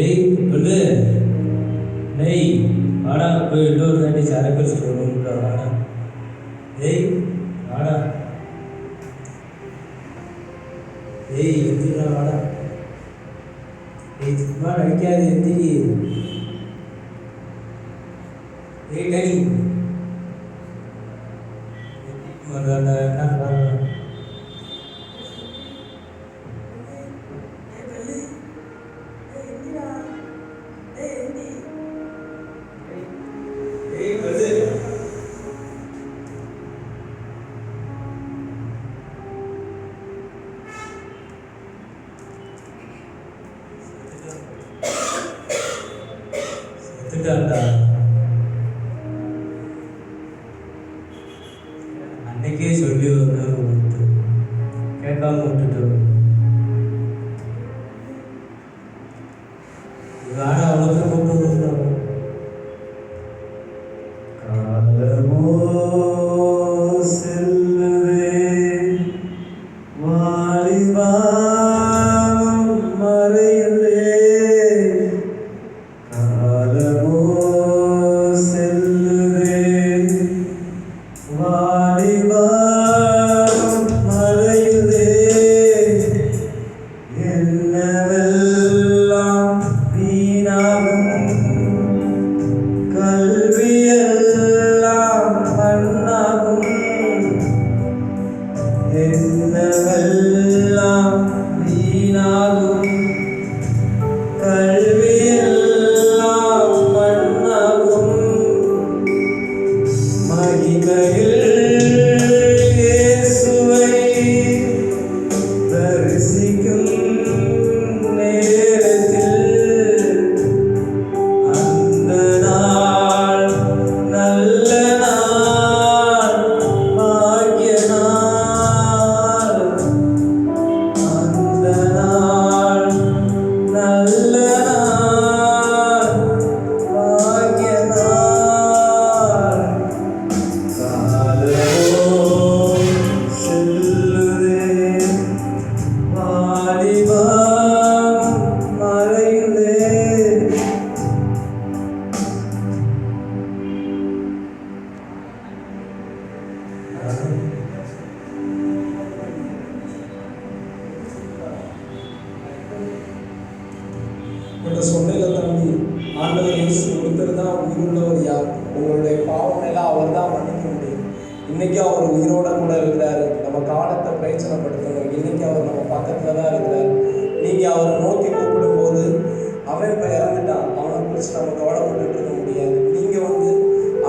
ஏய் சொல்லு. நெய் வாடா போய் இன்னொரு தாண்டி சரக்கு சொல்லணும்டா வாடா. ஏய் வாடா. ஏய் எந்திரா வாடா. ஏய் சும்மா நடிக்காது எந்திரி. ஏய் டேடி என்ன செத்துட்டான்டா. அன்னைக்கே சொல்லி வந்து கேட்காம விட்டுட்டோம். வேற அவ்வளோ கூப்பிட்டு வந்துடும். காலமோ செல்லுதே வாலிபாம் மறையுதே. காலமோ செல்லுதே வாலிபாம் மறையுதே. என்னவெல்லாம் வீணாகும் கல்வியெல்லாம் மண்ணாகும். என்னவெல்லாம் வீணாகும் கல்வியெல்லாம் மண்ணாகும். மகிமையில் இயேசுவை தரிசிக்கும் நேரத்தில் அந்த நாள் நல்ல நாள் பாக்கிய நாள். அந்த நாள் நல்ல நாள் பாக்கிய நாள். காலமோ செல்லுதே வாலிபாம் மறையுதே. சொன்னதை தாண்டி ஆண்டவர் இயேசு ஒருத்தர் தான் உயிருள்ளவர். யார் உங்களுடைய பாவம் எல்லாம் அவர் தான் மன்னிக்க முடியும். இன்னைக்கு அவர் உயிரோட கூட இருக்கிறாரு. நம்ம காலத்தை பிரயோஜனப்படுத்தணும். இன்னைக்கு அவர் நம்ம பக்கத்துல தான் இருக்கிறார். நீங்க அவரை நோக்கி கூப்பிடும் போது அவன் இப்ப இறந்துட்டான், அவனை குறித்து நம்ம கவலைப்பட்டு இருக்க முடியாது. நீங்க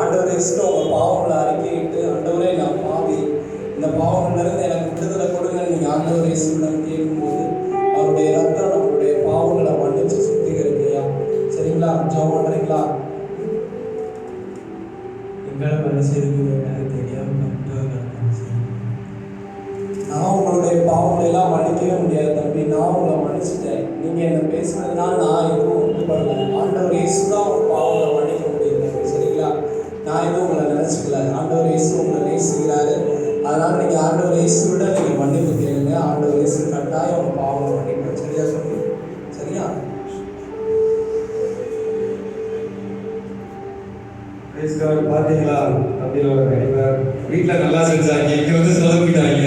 ஆண்டவர் இயேசு உங்க பாவங்களை அறிக்கையிட்டு ஆண்டவரே நான் பாவி, இந்த பாவங்கள்லேருந்து எனக்கு விடுதலை கொடுங்க நீங்க ஆண்டவர் இயேசுவிடம் கேட்கும்போது அவருடைய ரத்தம் நம்மளுடைய பாவங்களை மன்னிச்சு சுத்திகரிக்கையா. சரிங்களா? ஜெபம் பண்றீங்களா? எங்களை மனசிற்கு எனக்கு தெரியாம நான் உங்களுடைய பாவங்களை எல்லாம் மன்னிக்கவே முடியாது தம்பி. நான் உங்களை மன்னிச்சுட்டேன். நீங்க என்ன பேசுனதுனால நான் எதுவும் ஒத்துப்படல. ஆண்டவர் இயேசு தான் உங்க பாவங்களை மன்னிக்க முடியும் தம்பி. சரிங்களா? நான் எதுவும் உங்களை நினைச்சுக்கல. ஆண்டவர் இயேசு உங்களை நேசிக்கிறாரு. அதனால நீங்க ஆண்டவர் இயேசுவிட நீங்க மன்னிப்பு கேளுங்க. ஆண்டவர் இயேசு கட்டாயம் உங்க பாவங்களை மன்னிப்பேன். சரியா சொல்லி? சரியா? பாத்தீங்களா? அப்படியே வீட்டுல நல்லா செஞ்சாங்க, இங்க வந்து சொல்ல போயிட்டாங்க.